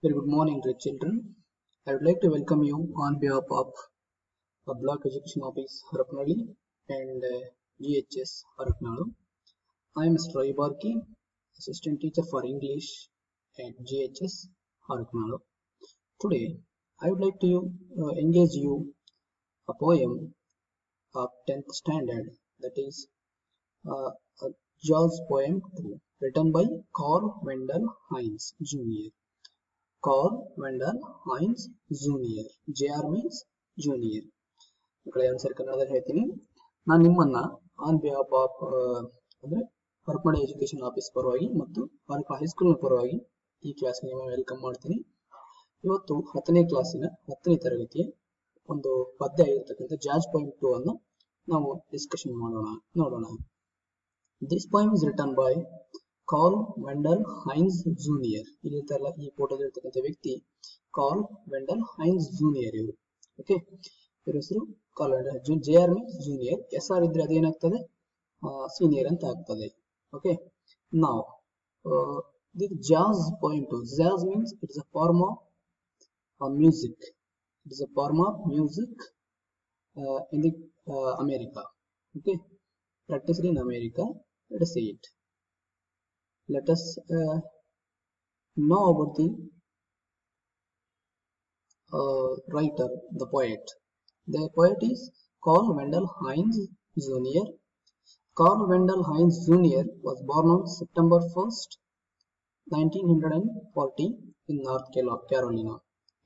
Very good morning, dear children. I would like to welcome you on behalf of Block Education Office Harapnalli and GHS Harapnalu. I am Mr. Roy Barki, Assistant Teacher for English at GHS Harapnalu. Today, I would like to engage you a poem of 10th standard, that is a Jaws poem 2, written by Carl Wendell Heinz Jr. Carl Wendell Heinz Jr. JR means junior. ಮಕ್ಕಳೇ answer ಕನ್ನಡದಲ್ಲಿ ಹೇಳ್ತೀನಿ. ನಾನು ನಿಮ್ಮನ್ನ on behalf of ಅಂದ್ರೆ Harapanahalli education office ಪರವಾಗಿ ಮತ್ತು Harapanahalli high school ಪರವಾಗಿ ಈ ಕ್ಲಾಸ್ಗೆ ವೆಲ್ಕಮ್ ಮಾಡ್ತೀನಿ. ಇವತ್ತು 10ನೇ ಕ್ಲಾಸಿನ 10ನೇ ತರಗತಿಯ ಒಂದು ಪದ್ಯ ಆಗಿರತಕ್ಕಂಥ ಜಾಜ್ ಪೋಯಮ್ 2 ಅನ್ನು ನಾವು ಡಿಸ್ಕಷನ್ ನೋಡೋಣ. This poem is written by Carl Wendell Heinz Jr. ಇಲ್ಲಿ ಈ ಫೋಟೋದಲ್ಲಿ ಇರ್ತಕ್ಕಂಥ ವ್ಯಕ್ತಿ ಕಾರ್ಲ್ ವೆಂಡಲ್ ಹೈನ್ಸ್ ಜೂನಿಯರ್ ಇವರು. ಓಕೆ, ಇವ್ರ ಹೆಸರು Carl Wendell. JR means junior, SR ಇದ್ರೆ ಅದೇನಾಗ್ತದೆ ಸೀನಿಯರ್ ಅಂತ ಆಗ್ತದೆ. ಓಕೆ, ನಾವು this jazz poem too. Jazz means it is a form of music. It is a form of music in the America. Okay, practiced in America. Let us see it. Let us know about the writer, the poet. The poet is Carl Wendell Heinz Jr. Carl Wendell Heinz Jr. was born on September 1st, 1940 in North Carolina.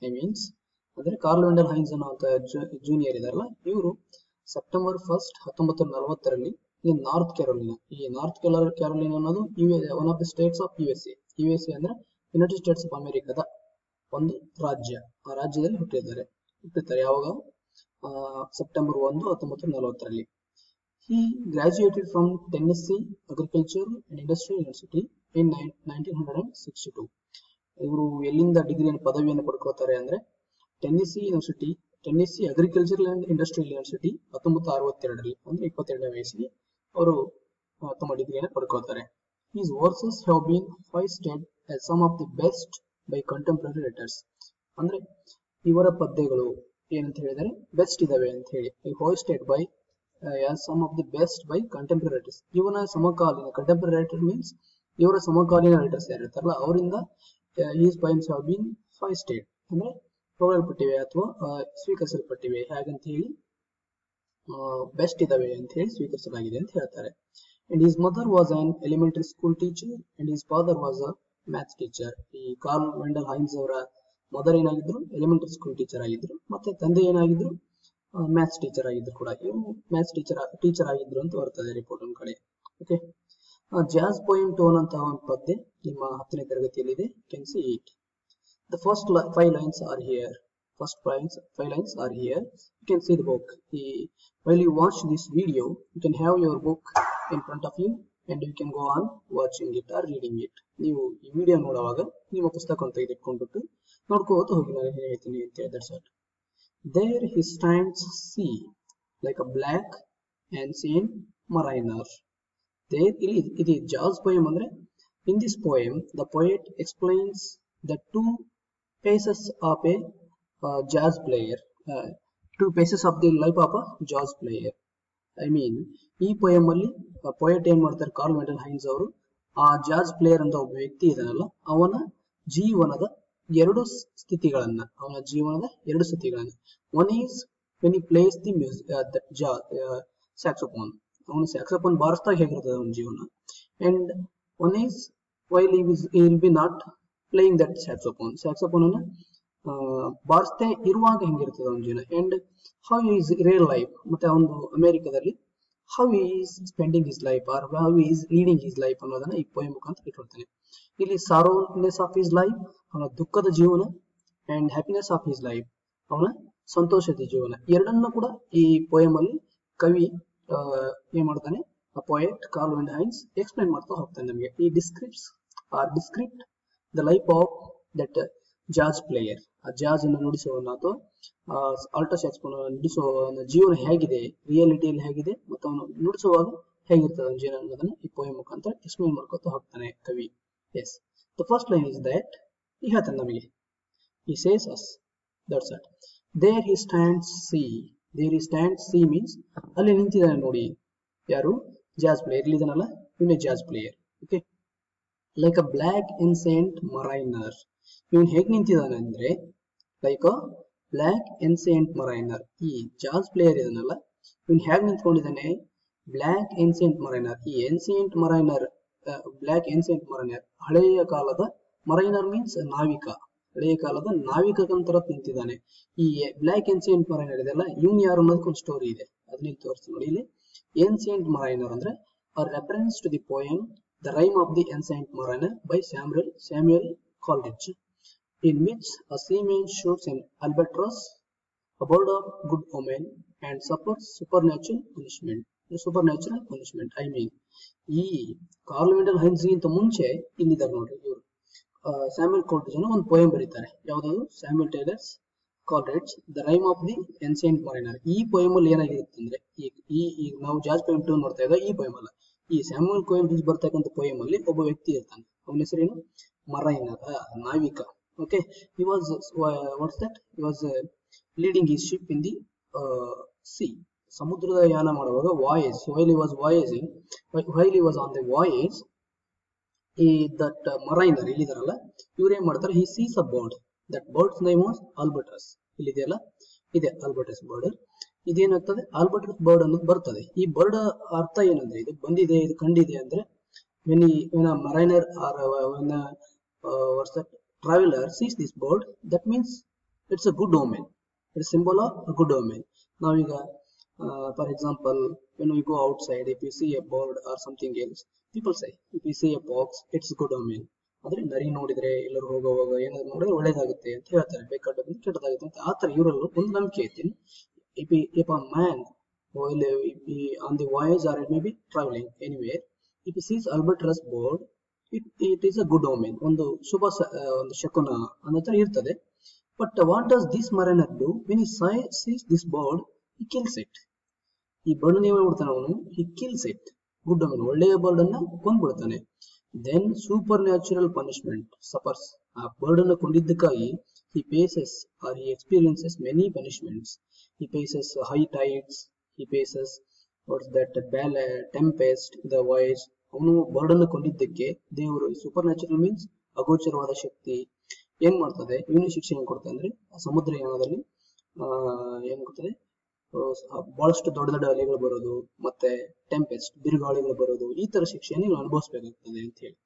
I means ಅಂದರೆ Karl Wendell ಹೈನ್ಸ್ ಅನ್ನುವಂಥ junior ಇದಾರಲ್ಲ, ಇವರು September 1st 1940ರಲ್ಲಿ ಈ north Carolina, ಈ north Carolina ಅನ್ನೋದು one of the States of USA ಅಂದ್ರೆ United States of ಅಮೆರಿಕದ ಒಂದು ರಾಜ್ಯ. ಆ ರಾಜ್ಯದಲ್ಲಿ ಹುಟ್ಟಿರ್ತಾರೆ ಯಾವಾಗ September 1, 1940ರಲ್ಲಿ. He graduated from Tennessee Agricultural and Industrial University in 1962. ಇವರು ಎಲ್ಲಿಂದ ಪದವಿಯನ್ನು ಪಡ್ಕೋತಾರೆ ಅಂದ್ರೆ ಟೆನ್ನೆಸಿ ಅಗ್ರಿಕಲ್ಚರಲ್ ಅಂಡ್ ಇಂಡಸ್ಟ್ರಿಯಲ್ ಯೂನಿವರ್ಸಿಟಿ 1962ರಲ್ಲಿ, ಅಂದ್ರೆ 22ನೇ ವಯಸ್ಸಿಗೆ ಅವರು ತಮ್ಮ ಡಿಗ್ರಿಯನ್ನು ಪಡ್ಕೊಳ್ತಾರೆ. His verses have been hoisted as some of the best by contemporary writers. ಅಂದ್ರೆ ಇವರ ಪದ್ಯಗಳು ಏನಂತ ಹೇಳಿದರೆ ಬೆಸ್ಟ್ ಇದಾವೆ ಅಂತ ಹೇಳಿ, hoisted by as some of the best by contemporary writers. ಇವನ ಸಮಕಾಲೀನ, contemporary writer means ಇವರ ಸಮಕಾಲೀನ ರೈಟರ್ಸ್ ಯಾರಿರ್ತಾರಲ್ಲ ಅವರಿಂದ his poems have been hoisted ಅಂದ್ರೆ ಹೊಗಳಲ್ಪಟ್ಟಿವೆ ಅಥವಾ ಸ್ವೀಕರಿಸಲ್ಪಟ್ಟಿವೆ. ಹಾಗಂತ ಹೇಳಿ ಬೆಸ್ಟ್ ಇದಾವೆ ಅಂತ ಹೇಳಿ ಸ್ವೀಕರಿಸಲಾಗಿದೆ ಅಂತ ಹೇಳ್ತಾರೆ. And his mother was an elementary school teacher and his father was a math teacher. ಈ ಕಾರ್ಲ್ ವೆಂಡಲ್ ಹೈನ್ಸ್ ಅವರ ಮದರ್ ಏನಾಗಿದ್ರು ಎಲಿಮೆಂಟರಿ ಸ್ಕೂಲ್ ಟೀಚರ್ ಆಗಿದ್ರು, ಮತ್ತೆ ತಂದೆ ಏನಾಗಿದ್ರು ಮ್ಯಾಥ್ಸ್ ಟೀಚರ್ ಆಗಿದ್ರು ಕೂಡ. ಇವರು ಮ್ಯಾಥ್ಸ್ ಟೀಚರ್ ಆಗಿದ್ರು ಅಂತ ಬರ್ತದೆ ರಿಪೋರ್ಟ್ ಒಂದ್ ಕಡೆ. ಓಕೆ, ಜಾಜ್ ಪೋಯಮ್ 2 ಅನ್ನುವಂತಹ ಒಂದು ಪದ್ಯ ನಿಮ್ಮ 10ನೇ ತರಗತಿಯಲ್ಲಿದೆ. Can see it. The first 5 lines are here. You can see the book. While you watch this video, you can have your book in front of you and you can go on watching it or reading it. ನೀವು ಈ video ನೋಡುವಾಗ ನಿಮ್ಮ ಪುಸ್ತಕವನ್ನು ತೆಗೆದುಕೊಂಡ್ಬಿಟ್ಟು ನೋಡ್ಕೋತ ಹೋಗಿ. ನಾನು ಹೇಳ್ತೀನಿ ಅಂತ ಹೇಳಿ. That's what. There he stands see like a black ancient mariner. There ಇದು ಜಾಜ್ poem ಅಂದ್ರೆ in this poem the poet explains the two phases of a jazz player, 2 phases of the life of a jazz player. I mean ಈ poem ಅಲ್ಲಿ poet ಏನ್ ಮಾಡ್ತಾರೆ, Karl Wendell ಹೈನ್ಸ್ ಅವರು ಆ jazz player ಅಂತ ಒಬ್ಬ ವ್ಯಕ್ತಿ ಇದಾನಲ್ಲ ಅವನ ಜೀವನದ ಎರಡು ಸ್ಥಿತಿಗಳನ್ನ one is when he plays the music, saxophone. ಅವನು ಸ್ಯಾಕ್ಸೋಫೋನ್ ಬಾರಿಸಿದಾಗ ಹೇಗಿರ್ತದೆ ಅವನ ಜೀವನ. And one is while he will be not playing that saxophone ಅನ್ನ ಬಾರಿಸ್ತಾ ಇರುವಾಗ ಹೆಂಗಿರ್ತದೆ ಅವನ ಜೀವನ. And how is real life, ಮತ್ತೆ ಒಂದು ಅಮೆರಿಕದಲ್ಲಿ how is spending his life or how is leading his life ಅನ್ನೋದನ್ನ ಈ ಪೋಯಮ್ ಮುಖಾಂತರ ಇಟ್ಕೊಳ್ತಾನೆ. ಇಲ್ಲಿ ಸಾರೋನೆಸ್ ಆಫ್ ಹಿಸ್ ಲೈಫ್, ಅವನ ದುಃಖದ ಜೀವನ, and happiness of his life, ಅವನ ಸಂತೋಷದ ಜೀವನ, ಎರಡನ್ನೂ ಕೂಡ ಈ ಪೋಯಮ್ ಅಲ್ಲಿ ಕವಿ ಏನ್ ಮಾಡ್ತಾನೆ, ಆ ಪೊಯೆಟ್ ಕಾರ್ಲ್ ವೆಂಡಲ್ ಹೈನ್ಸ್ ಎಕ್ಸ್ಪ್ಲೈನ್ ಮಾಡ್ತಾ ಹೋಗ್ತಾನೆ ನಮಗೆ. ಈ descript the life of that jazz player. ಆ ಜಾಜ್ ಅನ್ನು ನುಡಿಸುವವನ ಅಥವಾ ಆಲ್ಟೋ ಸ್ಯಾಕ್ಸೋಫೋನ್ ನುಡಿಸುವವನ ಜೀವನ ಹೇಗಿದೆ, ರಿಯಾಲಿಟಿಯಲ್ಲಿ ಹೇಗಿದೆ, ಮತ್ತು ಅವನು ನುಡಿಸುವಾಗ ಹೇಗಿರ್ತದೆ ಅವನ ಜೀವನ ಅನ್ನೋದನ್ನ ಈ ಪೋಯಮ್ ಮುಖಾಂತರ ಎಕ್ಸ್ಪ್ಲೈನ್ ಮಾಡ್ಕೊತಾ ಹೋಗ್ತಾನೆ ಕವಿ. Yes, the first line is that ಈ ಹೇಳ್ತಾನೆ ನಮಗೆ He says us. That's it. There he stands see. There he stands see means ಅಲ್ಲಿ ನಿಂತಿದ್ದಾನೆ ನೋಡಿ. ಯಾರು? Jazz player. ಇಲ್ಲಿದಾನಲ್ಲ ಇವನೇ jazz player. Okay, like a black ancient mariner. ಇವನು ಹೇಗೆ ನಿಂತಿದ್ದಾನೆ ಅಂದ್ರೆ ಲೈಕ್ ಅ ಬ್ಲ್ಯಾಕ್ ಇನ್ಸೆಂಟ್ ಮರೈನರ್. ಈ ಜಾಜ್ ಪ್ಲೇಯರ್ ಇದನ್ನಲ್ಲ ಇವನು ಹೇಗೆ ನಿಂತ್ಕೊಂಡಿದ್ದಾನೆ? Black ancient mariner. ಈ ancient mariner, black ancient mariner ಹಳೆಯ ಕಾಲದ, ಮರೈನರ್ ಮೀನ್ಸ್ ನಾವಿಕ, ಹಳೆಯ ಕಾಲದ ನಾವಿಕಂತರ ನಿಂತಿದ್ದಾನೆ. ಈ ಬ್ಲ್ಯಾಕ್ ಏನ್ಸಿಯಂಟ್ ಮರೈನರ್ ಇದೆಲ್ಲ ಇವನ್ ಯಾರು ಅನ್ನೋದಕ್ಕೆ ಒಂದು ಸ್ಟೋರಿ ಇದೆ, ಅದನ್ನ ತೋರಿಸ್ತೀನಿ ನೋಡಿ. ಇಲ್ಲಿ ಏನ್ಸಿಯಂಟ್ ಮರೈನರ್ ಅಂದ್ರೆ a reference to the poem The Rime of the Ancient Mariner by Samuel Coleridge, in which a seaman shoots an albatross, a bird of good omen, and suffers supernatural punishment. I mean, ಈ ಕಾರ್ಲ್ವೆಂಡಲ್ ಹೈನ್ಸ್ಗಿಂತ ಮುಂಚೆ ಇಲ್ಲಿದ್ದಾರೆ ನೋಡ್ರಿ ಇವರು Samuel ಕಾಲ್ರಿಡ್ಜ್ ಅನ್ನೋ ಒಂದು poem ಬರೀತಾರೆ. ಯಾವ್ದು? Samuel Taylor Coleridge the rime of the ancient mariner. ಈ ಪೋಯಮ್ ಅಲ್ಲಿ ಏನಾಗಿರುತ್ತೆ ಅಂದ್ರೆ ಈಗ ನಾವು ಜಾಜ್ ಪೋಯಮ್ 2 ನೋಡ್ತಾ ಇದ್ದ ಈ ಪೋಯಮ್ ಅಲ್ಲ, ಈ ಸ್ಯಾಮ್ಯುಯಲ್ ಕಾಲ್ರಿಡ್ಜ್ ಬರ್ತಕ್ಕಂಥ ಪೋಯಮ್ ಅಲ್ಲಿ ಒಬ್ಬ ವ್ಯಕ್ತಿ ಇರ್ತಾನೆ. ಅವನ ಹೆಸರೇನು? ಮರೈನರ್, ನಾವಿಕ. Okay, he was what's that he was leading his ship in the sea. ಸಮುದ್ರದ ಯಾನ ಮಾಡುವಾಗ voyage, while he was on the voyage, that mariner ಇಲ್ಲಿದಾರಲ್ಲ ಇವ್ರು ಏನ್ ಮಾಡ್ತಾರೆ? he sees a bird. that bird's name was albatross. ಇಲ್ಲಿದೆಯಲ್ಲ ಇದೆ ಆಲ್ಬರ್ಟಸ್ bird. ಇದೇನಾಗ್ತದೆ? ಆಲ್ಬರ್ಟಸ್ bird ಅನ್ನೋದು ಬರ್ತದೆ. ಈ ಬರ್ಡ್ ಅರ್ಥ ಏನಂದ್ರೆ ಇದು ಬಂದಿದೆ, ಇದು ಕಂಡಿದೆ ಅಂದ್ರೆ when a mariner or when a traveler sees this bird, that means it's a good omen. It's a symbol of a good omen. ನಾವೀಗ for example, when we go outside, if you see a bird or something else, people say if you see a fox, it's good omen. ಅಂದ್ರೆ ನರಿ ನೋಡಿದ್ರೆ ಎಲ್ಲರೂ ಹೋಗುವಾಗ ಏನಾದ್ರು ನೋಡಿದ್ರೆ ಒಳ್ಳೇದಾಗುತ್ತೆ ಅಂತ ಹೇಳ್ತಾರೆ, ಬೇಕಾದ್ರೆ ಕೆಟ್ಟದಾಗುತ್ತೆ ಅಂತ. ಆತರ ಇವರಲ್ಲೂ ಒಂದು ನಂಬಿಕೆ ಐತಿ. if a man while on the voyage or maybe traveling anywhere, if he sees albatross bird, it is a good omen. ಒಂದು ಶುಭ ಒಂದು ಶಕುನ ಅನ್ನೋ ಇರ್ತದೆ. But what does this mariner do? When he sees this bird, he kills it. ಈ bird ಏನ್ ಮಾಡ್ತಾನೆ ಅವನು? he kills it. Good omen, ಒಳ್ಳೆಯ bird ಅನ್ನ ಕೊಂದ್ಬಿಡ್ತಾನೆ. then supernatural punishment suffers. ಆ ಬರ್ಡ್ ಅನ್ನು ಕೊಂದಿದ್ದಕ್ಕಾಗಿ he faces or he experiences many punishments. He faces high tides, he faces what's that tempest, the voyage. ಅವನು bird ಅನ್ನು ಕೊಂದಿದ್ದಕ್ಕೆ ದೇವರು, ಸೂಪರ್ ನ್ಯಾಚುರಲ್ ಮೀನ್ಸ್ ಅಗೋಚರವಾದ ಶಕ್ತಿ ಏನ್ ಮಾಡ್ತದೆ? ಇವನು ಶಿಕ್ಷೆ ಏನ್ ಕೊಡ್ತದೆ ಅಂದ್ರೆ ಸಮುದ್ರ ಯಾನದಲ್ಲಿ ಏನ್ ಕೊಡ್ತದೆ? ಬಹಳಷ್ಟು ದೊಡ್ಡ ದೊಡ್ಡ ಅಲೆಗಳು ಬರೋದು, ಮತ್ತೆ ಟೆಂಪೆಸ್ಟ್ ಬಿರುಗಾಳಿಗಳು ಬರೋದು, ಈ ತರ ಶಿಕ್ಷೆಯನ್ನು ನೀವು ಅನುಭವಿಸಬೇಕಾಗ್ತದೆ ಅಂತ ಹೇಳಿ.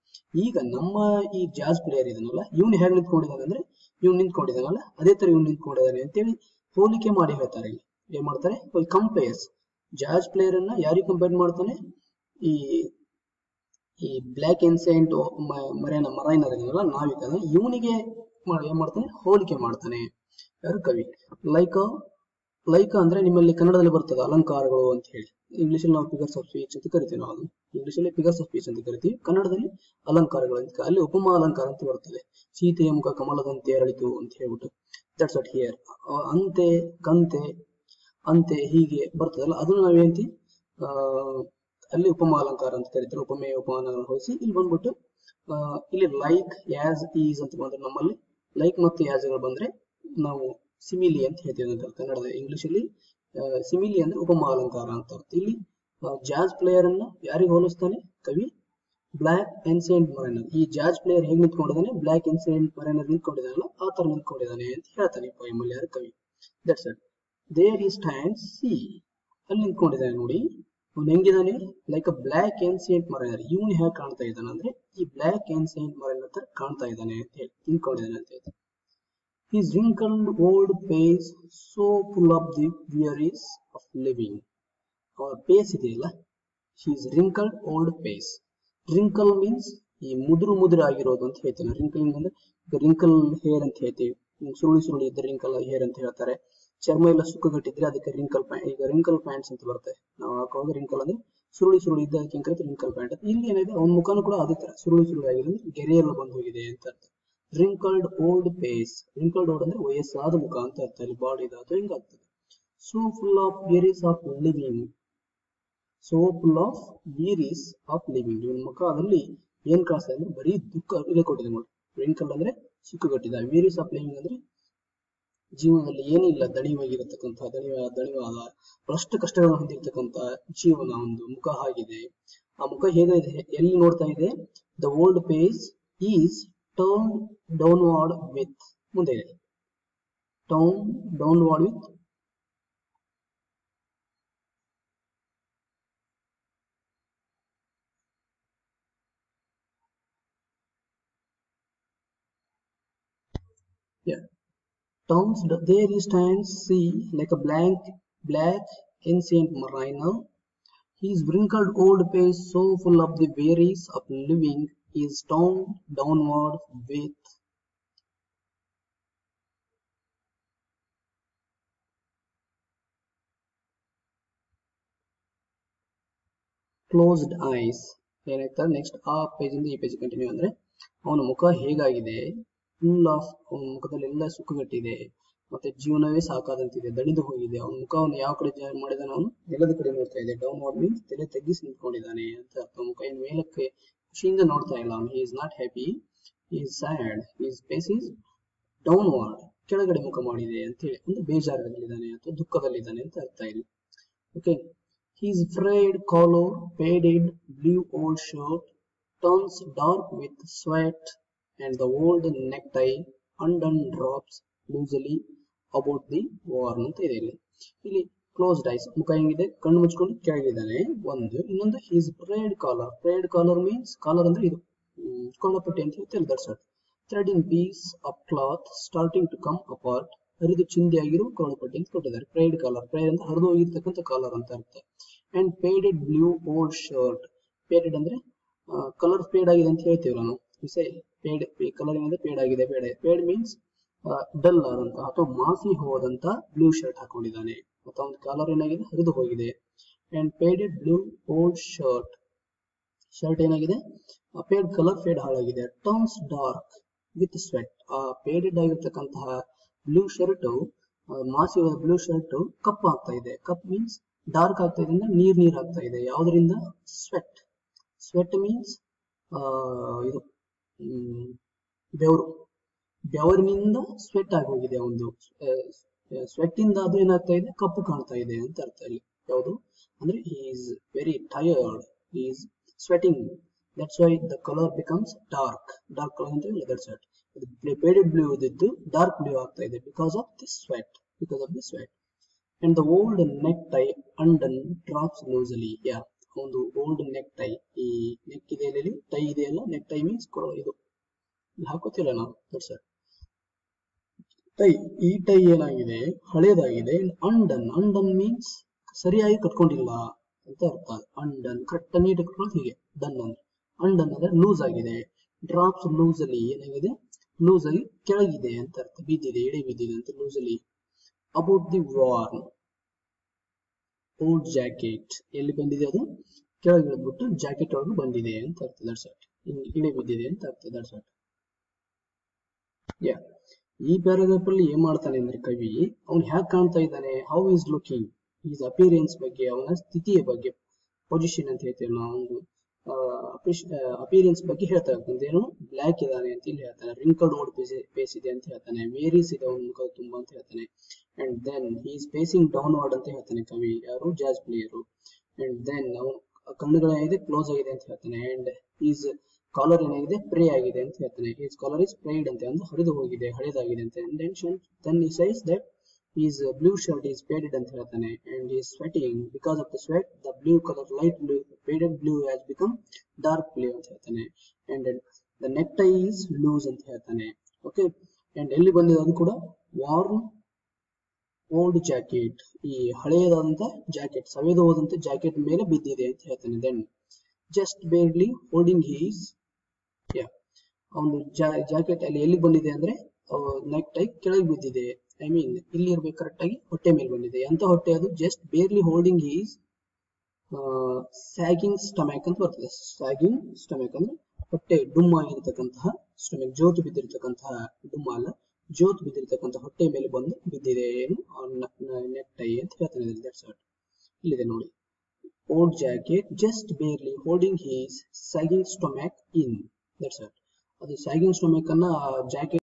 ಈಗ ನಮ್ಮ ಈ ಜಾಜ್ ಪ್ಲೇಯರ್ ಇದನ್ನಲ್ಲ ಇವನು ಹೇಗೆ ನಿಂತ್ಕೊಂಡಿದ್ದಾನೆ ಅಂದ್ರೆ ಇವ್ನು ನಿಂತ್ಕೊಂಡಿದ್ದಾನಲ್ಲ ಅದೇ ತರ ಇವ್ನು ನಿಂತ್ಕೊಂಡಿದ್ದಾನೆ ಅಂತೇಳಿ ಹೋಲಿಕೆ ಮಾಡಿ ಹೇಳ್ತಾರೆ. ಇಲ್ಲಿ ಏನ್ ಮಾಡ್ತಾರೆ? ಕಂಪೇರ್ಸ್ ಜಾಜ್ ಪ್ಲೇಯರ್ ಅನ್ನ ಯಾರಿಗೆ ಕಂಪೇರ್ ಮಾಡ್ತಾನೆ? ಈ ಬ್ಲ್ಯಾಕ್ ಏನ್ಸಿಯಂಟ್ ಮರೈನರ್ ಇದನ್ನಲ್ಲ ನಾವಿಕ, ಇವನಿಗೆ ಏನ್ ಮಾಡ್ತಾನೆ? ಹೋಲಿಕೆ ಮಾಡ್ತಾನೆ. ಯಾರು? ಕವಿ. ಲೈಕ್ ಅಂದ್ರೆ ನಿಮ್ಮಲ್ಲಿ ಕನ್ನಡದಲ್ಲಿ ಬರ್ತದೆ ಅಲಂಕಾರಗಳು ಅಂತ ಹೇಳಿ. ಇಂಗ್ಲಿಷ್ ಅಲ್ಲಿ ನಾವು ಫಿಗರ್ಸ್ ಆಫ್ ಸ್ಪೀಚ್ ಅಂತ ಕರಿತೀವಿ. ನಾವು ಇಂಗ್ಲಿಷ್ ಅಲ್ಲಿ ಫಿಗರ್ಸ್ ಆಫ್ ಸ್ಪೀಚ್ ಅಂತ ಕರಿತೀವಿ, ಕನ್ನಡದಲ್ಲಿ ಅಲಂಕಾರಗಳು ಅಂತ. ಅಲ್ಲಿ ಉಪಮಾ ಅಲಂಕಾರ ಅಂತ ಬರ್ತದೆ. ಸೀತೆಯ ಮುಖ ಕಮಲದಂತೆ ಅರಳಿತು ಅಂತ ಹೇಳ್ಬಿಟ್ಟು, ದಟ್ಸ್ ವಾಟ್ ಹಿಯರ್. ಅಂತೆ, ಕಂತೆ, ಅಂತೆ ಹೀಗೆ ಬರ್ತದಲ್ಲ, ಅದನ್ನು ನಾವೇಂತಿ ಅಲ್ಲಿ ಉಪಮಾ ಅಲಂಕಾರ ಅಂತ ಕರಿತಾರೆ. ಉಪಮೆ ಉಪಮಾನ ಹೊಲಿಸಿ ಇಲ್ಲಿ ಬಂದ್ಬಿಟ್ಟು ಇಲ್ಲಿ ಲೈಕ್ ಯಾಸ್ ಈಸ್ ಅಂತ ಬಂದ್ರೆ, ನಮ್ಮಲ್ಲಿ ಲೈಕ್ ಮತ್ತು ಯಾಸ್ ಬಂದ್ರೆ ನಾವು ಸಿಮಿಲಿ ಅಂತ ಹೇಳ್ತೀವಿ ಅಂತ ಕನ್ನಡದ. ಇಂಗ್ಲಿಷ್ ಅಲ್ಲಿ ಸಿಮಿಲಿ ಅಂದ್ರೆ ಉಪಮಾ ಅಲಂಕಾರ ಅಂತ ಅರ್ಥ. ಇಲ್ಲಿ ಜಾಜ್ ಪ್ಲೇಯರ್ ಅನ್ನ ಯಾರಿಗೆ ಹೋಲಿಸ್ತಾನೆ? ಕವಿ ಬ್ಲ್ಯಾಕ್ ಏನ್ಸಿಯಂಟ್ ಮರೈನರ್. ಈ ಜಾಜ್ ಪ್ಲೇಯರ್ ಹೇಗೆ ನಿಂತ್ಕೊಂಡಿದ್ದಾನೆ? ಬ್ಲ್ಯಾಕ್ ಏನ್ಸಿಯಂಟ್ ಮರೈನರ್ ನಿಂತ್ಕೊಂಡಿದ್ದಾನಲ್ಲ ಆ ತರ ನಿಂತ್ಕೊಂಡಿದ್ದಾನೆ ಅಂತ ಹೇಳ್ತಾನೆ ಪೋಯಮ್ ಅಲ್ಲಿ ಯಾರು? ಕವಿ. That's it. There he stand see. ಅಲ್ಲಿ ನಿಂತ್ಕೊಂಡಿದ್ದಾನೆ ನೋಡಿ. ಅವ್ನು ಹೆಂಗಿದ್ದಾನೆ? Like a black ancient mariner. ಇವನು ಹೇಗೆ ಕಾಣ್ತಾ ಇದ್ದಾನೆ ಅಂದ್ರೆ ಈ ಬ್ಲ್ಯಾಕ್ ಏನ್ಸಿಯಂಟ್ ಮರೈನರ್ ತರ ಕಾಣ್ತಾ ಇದ್ದಾನೆ ಅಂತ ಹೇಳಿ ನಿಂತ್ಕೊಂಡಿದ್ದಾನೆ ಅಂತ ಹೇಳಿ. His wrinkled old face so full of the wearies of living. ಅವರ ಫೇಸ್ ಇದೆಯಲ್ಲ, his wrinkled old face. wrinkle means ಈ ಮುದುರು ಆಗಿರೋದು ಅಂತ ಹೇಳ್ತೇನೆ. wrinkling ಅಂದ್ರೆ wrinkle hair ಅಂತ ಹೇಳ್ತೀವಿ. ಸುರುಳಿ ಇದ್ದ wrinkle hair ಅಂತ ಹೇಳ್ತಾರೆ. ಚರ್ಮ ಎಲ್ಲ ಸುಕ್ಕಗಟ್ಟಿದ್ರೆ ಅದಕ್ಕೆ wrinkle ಪ್ಯಾಂಟ್. ಈಗ wrinkle ಪ್ಯಾಂಟ್ಸ್ ಅಂತ ಬರುತ್ತೆ. ನಾವು ಹಾಕುವಾಗ wrinkle ಅಂದ್ರೆ ಸುರುಳಿ ಇದ್ದಕ್ಕೆ wrinkle ಪ್ಯಾಂಟ್. ಇಲ್ಲಿ ಏನಿದೆ ಅವನ ಮುಖನೂ ಕೂಡ ಅದೇ ತರ ಸುರುಳಿ ಆಗಿರೋದು, ಗೆರೆ ಎಲ್ಲ ಬಂದು ಹೋಗಿದೆ ಅಂತ ಅರ್ಥ. wrinkled old face. wrinkled old ಅಂದ್ರೆ ವಯಸ್ಸಾದ ಮುಖ ಅಂತ ಅರ್ಥ. ಇಲ್ಲಿ ಬಾಡಿ ಅದು ಹಿಂಗಾಗ್ತದೆ. so full of wearies of living. so full of wearies of living. ಇವನ ಮುಖದಲ್ಲಿ ಏನ್ ಕಾಣಿಸ್ತಾ ಅಂದ್ರೆ ಬರೀ ದುಃಖ ಇದೆ ಕೊಟ್ಟಿದೆ ನೋಡಿ. wrinkle ಅಂದ್ರೆ ಸಿಕ್ಕುಗಟ್ಟಿದ. ವೇರಿಯಸ್ ಆಫ್ ಲಿವಿಂಗ್ ಅಂದ್ರೆ ಜೀವನದಲ್ಲಿ ಏನಿಲ್ಲ, ದಣಿವಾಗಿರತಕ್ಕಂಥ ದಣಿವಾದ ಬಹಳಷ್ಟು ಕಷ್ಟಗಳನ್ನು ಹೊಂದಿರತಕ್ಕಂಥ ಜೀವನ ಒಂದು ಮುಖ ಆಗಿದೆ. ಆ ಮುಖ ಹೇಗಿದೆ, ಎಲ್ಲಿ ನೋಡ್ತಾ ಇದೆ? The old face is turn downward with, ಮುಂದೆ ಇದೆ turn downward with Towns, there he stands, see, like a black ancient mariner. His wrinkled old face, so full of the wearies of living, is turned downward with closed eyes. ಏನಾಗ್ತದೆ next ಆ page ಇಂದ ಈ page continue ಅಂದ್ರೆ ಅವನ ಮುಖ ಹೇಗಾಗಿದೆ, full of, ಅವನ ಮುಖದಲ್ಲಿ ಎಲ್ಲ ಸುಕ್ಕುಗಟ್ಟಿದೆ, ಮತ್ತೆ ಜೀವನವೇ ಸಾಕಾದಂತಿದೆ, ದಣಿದು ಹೋಗಿದೆ. ಅವನ ಮುಖವನ್ನು ಯಾವ ಕಡೆ ಮಾಡಿದಾನೆ, ಅವನು ನೆಲದ ಕಡೆ ನೋಡ್ತಾ ಇದೆ. ಡೌನ್ ವಾರ್ಡ್ ಮೀನ್ಸ್ ತಲೆ ತಗ್ಗಿಸಿ ನಿಂತ್ಕೊಂಡಿದ್ದಾನೆ ಅಂತ ಅರ್ಥ. ಮುಖ ಏನು ಮೇಲಕ್ಕೆ ಖುಷಿಯಿಂದ ನೋಡ್ತಾ ಇಲ್ಲ ಅವನು. He is not happy, he is sad, his face is downward, ಕೆಳಗಡೆ ಮುಖ ಮಾಡಿದೆ ಅಂತ ಹೇಳಿ, ಅಂದ್ರೆ ಬೇಜಾರದಲ್ಲಿದ್ದಾನೆ ಅಥವಾ ದುಃಖದಲ್ಲಿದ್ದಾನೆ ಅಂತ ಅರ್ಥ ಇಲ್ಲಿ. Okay, his frayed collar, faded blue old shirt turns dark with sweat, and the old necktie undone drops loosely about the worn ಅಂತ ಇದೆ ಇಲ್ಲಿ ಕ್ಲೋಸ್ಡ್ ಐಸ್, ಮುಖ ಹೆಂಗಿದೆ, ಕಣ್ಣು ಮುಚ್ಕೊಂಡು ಕೆಳಗಿದ್ದಾನೆ ಒಂದು. ಇನ್ನೊಂದು his frayed collar means, collar ಅಂದ್ರೆ ಇದು ಕೊಳ್ಳಪಟ್ಟಿ ಅಂತ ಹೇಳ್ತಾರೆ. That's it. Threading piece of cloth starting to come apart, ಹರಿದು ಚಿಂದಿಯಾಗಿರೋ ಕೊಳ್ಳಪಟ್ಟಿ ಅಂತ ಕೊಟ್ಟಿದ್ದಾರೆ. ಫ್ರೈಡ್ ಕಾಲರ್, ಫ್ರೈಡ್ ಅಂತ ಹರಿದು ಹೋಗಿರ್ತಕ್ಕಂಥ ಕಾಲರ್ ಅಂತ ಅರ್ಥ. And faded blue old shirt, faded ಅಂದ್ರೆ ಕಲರ್ ಫೇಡ್ ಆಗಿದೆ ಅಂತ ಹೇಳ್ತೀವಿ ನಾವು. ಫೇಡ್ ಕಲರ್ ಏನಾದ್ರೆ ಫೇಡ್ ಆಗಿದೆ, ಫೇಡ್ ಮೀನ್ಸ್ ಡಲ್ ಆದಂತ ಅಥವಾ ಮಾಸಿ ಹೋದಂತ ಬ್ಲೂ ಶರ್ಟ್ ಹಾಕೊಂಡಿದ್ದಾನೆ, ಅಥವಾ ಒಂದು ಕಾಲರ್ ಏನಾಗಿದೆ, ಹರಿದು ಹೋಗಿದೆ. And faded blue old shirt ಏನಾಗಿದೆ, ಫೇಡ್ ಕಲರ್ ಫೇಡ್ ಹಾಳಾಗಿದೆ. ಟರ್ನ್ಸ್ ಡಾರ್ಕ್ ವಿತ್ ಸ್ವೆಟ್, ಆ ಫೇಡೆಡ್ ಆಗಿರ್ತಕ್ಕಂತಹ ಬ್ಲೂ ಶರ್ಟ್, ಮಾಸಿ ಹೋದ ಬ್ಲೂ ಶರ್ಟ್ ಕಪ್ ಆಗ್ತಾ ಇದೆ. ಕಪ್ ಮೀನ್ಸ್ ಡಾರ್ಕ್ ಆಗ್ತಾ ಇದೆ ಅಂದ್ರೆ ನೀರ್ ಆಗ್ತಾ ಇದೆ. ಯಾವ್ದ್ರಿಂದ? ಸ್ವೆಟ್ ಮೀನ್ಸ್ ಇದು ಬೆವರಿನಿಂದ ಸ್ವೆಟ್ ಆಗಿ ಹೋಗಿದೆ ಒಂದು. ಸ್ವೆಟ್ ಇಂದ ಅದು ಏನಾಗ್ತಾ ಇದೆ, ಕಪ್ಪು ಕಾಣ್ತಾ ಇದೆ ಅಂತ ಅರ್ಥ ಇಲ್ಲಿ. ಯಾವುದು ಅಂದ್ರೆ he is very tired, he is sweating, that's why the color becomes dark color ಅಂತ ಹೇಳಿ. that's it. faded blue ಇದ್ದು ಡಾರ್ಕ್ ಬ್ಲೂ ಆಗ್ತಾ ಇದೆ because of the sweat. And the old necktie undone drops loosely. ಒಂದು old neck tie, ಈ neck ಇದೆ ಇಲ್ಲಿ, tie ಇದೆಯಲ್ಲ, ನೆಕ್ ಟೈ ಮೀನ್ಸ್ ಇದು ಹಾಕೋತಿಲ್ಲ ನಾವು. That's it. ಟೈ, ಈ ಟೈ ಏನಾಗಿದೆ, ಹಳೇದಾಗಿದೆ. ಅಂಡನ್ ಮೀನ್ಸ್ ಸರಿಯಾಗಿ ಕಟ್ಕೊಂಡಿಲ್ಲ ಅಂತ ಅರ್ಥ. ಅಂಡನ್ ಕರೆಕ್ಟ್ ನೀಟ್ ಕಟ್ಕೊಂಡು ಹೀಗೆ. ಡನ್ ಅಂದ್ರೆ ಅಂಡನ್ ಅಂದ್ರೆ ಲೂಸ್ ಆಗಿದೆ. ಡ್ರಾಪ್ಸ್ ಲೂಸಲಿ ಏನಾಗಿದೆ, ಲೂಸ್ ಆಗಿ ಕೆಳಗಿದೆ ಅಂತ ಅರ್ಥ. ಬಿದ್ದಿದೆ, ಎಡೆ ಬಿದ್ದಿದೆ ಅಂತ loosely. About the worn old jacket, ಎಲ್ಲಿ ಬಂದಿದೆ ಅದು, ಕೆಳಗೆ ಇಳಿದ್ಬಿಟ್ಟು ಜಾಕೆಟ್ ಒಳಗೆ ಬಂದಿದೆ ಅಂತ ಅರ್ಥ. That's it. ಇಳಿ ಬಿದ್ದಿದೆ ಅಂತ ಅರ್ಥ. That's it. ಈ ಪ್ಯಾರಾಗ್ರಾಫ್ ಅಲ್ಲಿ ಏನ್ ಮಾಡ್ತಾನೆ ಅಂದ್ರೆ ಕವಿ, ಅವ್ನು ಹ್ಯಾಕ್ ಕಾಣ್ತಾ ಇದ್ದಾನೆ, how is looking, is appearance ಬಗ್ಗೆ, ಅವನ ಸ್ಥಿತಿಯ ಬಗ್ಗೆ, ಪೊಸಿಷನ್ ಅಂತ ಹೇಳ್ತೇವೆ ನಾವು, ಒಂದು ಅಪಿಯರೆನ್ಸ್ ಬಗ್ಗೆ ಹೇಳ್ತಾ ಇರ್ತಾನೆ. ಏನು, ಬ್ಲ್ಯಾಕ್ ಇದಾನೆ ಅಂತ ಇಲ್ಲಿ ಹೇಳ್ತಾನೆ. ರಿಂಕಲ್ಡ್ ಓಲ್ಡ್ ಫೇಸ್ ಇದೆ ಅಂತ ಹೇಳ್ತಾನೆ. ವೇರೀಸ್ ಇದೆ ಅವನ ಮುಖ ತುಂಬಾ ಅಂತ ಹೇಳ್ತಾನೆ. And then he is facing downward ಅಂತ ಹೇಳ್ತಾನೆ ಕವಿ, ಯಾರು, ಜಾಜ್ ಪ್ಲೇಯರು. ಅಂಡ್ ದೆನ್ ಅವನು ಕಣ್ಣುಗಳೇನಿದೆ ಕ್ಲೋಸ್ ಆಗಿದೆ ಅಂತ ಹೇಳ್ತಾನೆ. ಅಂಡ್ ಈಸ್ ಕಾಲರ್ ಏನಾಗಿದೆ, ಪ್ರೇ ಆಗಿದೆ ಅಂತ ಹೇಳ್ತಾನೆ. ಈಸ್ ಕಾಲರ್ ಇಸ್ ಪ್ರೈಡ್ ಅಂತ, ಅಂದ್ರೆ ಹರಿದು ಹೋಗಿದೆ, ಹಳೇದಾಗಿದೆ ಅಂತ. Then he says that his blue shirt is faded ಅಂತ ಹೇಳ್ತಾನೆ. and he is sweating because of the sweat, the blue color, light blue, faded blue has become dark blue ಅಂತ ಹೇಳ್ತಾನೆ. and the necktie is loose ಅಂತ ಹೇಳ್ತಾನೆ. Okay, and ಎಲ್ಲಿ ಬಂದಿದೆ ಅದು ಕೂಡ, warm ಓಲ್ಡ್ ಜಾಕೆಟ್, ಈ ಹಳೆಯದಾದಂತ ಜಾಕೆಟ್, ಸವೆದು ಹೋದಂತ ಜಾಕೆಟ್ ಮೇಲೆ ಬಿದ್ದಿದೆ ಅಂತ ಹೇಳ್ತಾನೆ. Then just barely holding he's, ಅವನು ಜಾಕೆಟ್ ಅಲ್ಲಿ ಎಲ್ಲಿ ಬಂದಿದೆ ಅಂದ್ರೆ ನೆಕ್ ಟೈ ಕೆಳಗೆ ಬಿದ್ದಿದೆ. ಐ ಮೀನ್ ಇಲ್ಲಿ ಇರ್ಬೇಕು, ಕರೆಕ್ಟ್ ಆಗಿ ಹೊಟ್ಟೆ ಮೇಲೆ ಬಂದಿದೆ. ಅಂತ ಹೊಟ್ಟೆ ಅದು, just barely holding his sagging stomach ಅಂತ ಬರ್ತದೆ. ಸ್ಯಾಗಿಂಗ್ ಸ್ಟಮಕ್ ಅಂದ್ರೆ ಹೊಟ್ಟೆ ಡುಮ್ ಆಗಿರ್ತಕ್ಕಂತಹ ಸ್ಟಮಕ್, ಜೋತು ಬಿದ್ದಿರ್ತಕ್ಕಂತಹ, ಡುಮ್ಮ ಅಲ್ಲ, ಜೋತ್ ಬಿದ್ದಿರ್ತಕ್ಕಂಥ ಹೊಟ್ಟೆ ಮೇಲೆ ಬಂದು ಬಿದ್ದಿದೆ. ಏನು, ನೆಕ್ ಟೈ ಅಂತ ಹೇಳ್ತಾನೆ. That's it. ಇಲ್ಲಿದೆ ನೋಡಿ, old jacket just barely holding his sagging stomach in. That's it. ಅದು ಸ್ಯಾಗಿಂಗ್ ಸ್ಟಮಕ್ ಅನ್ನ ಜಾಕೆಟ್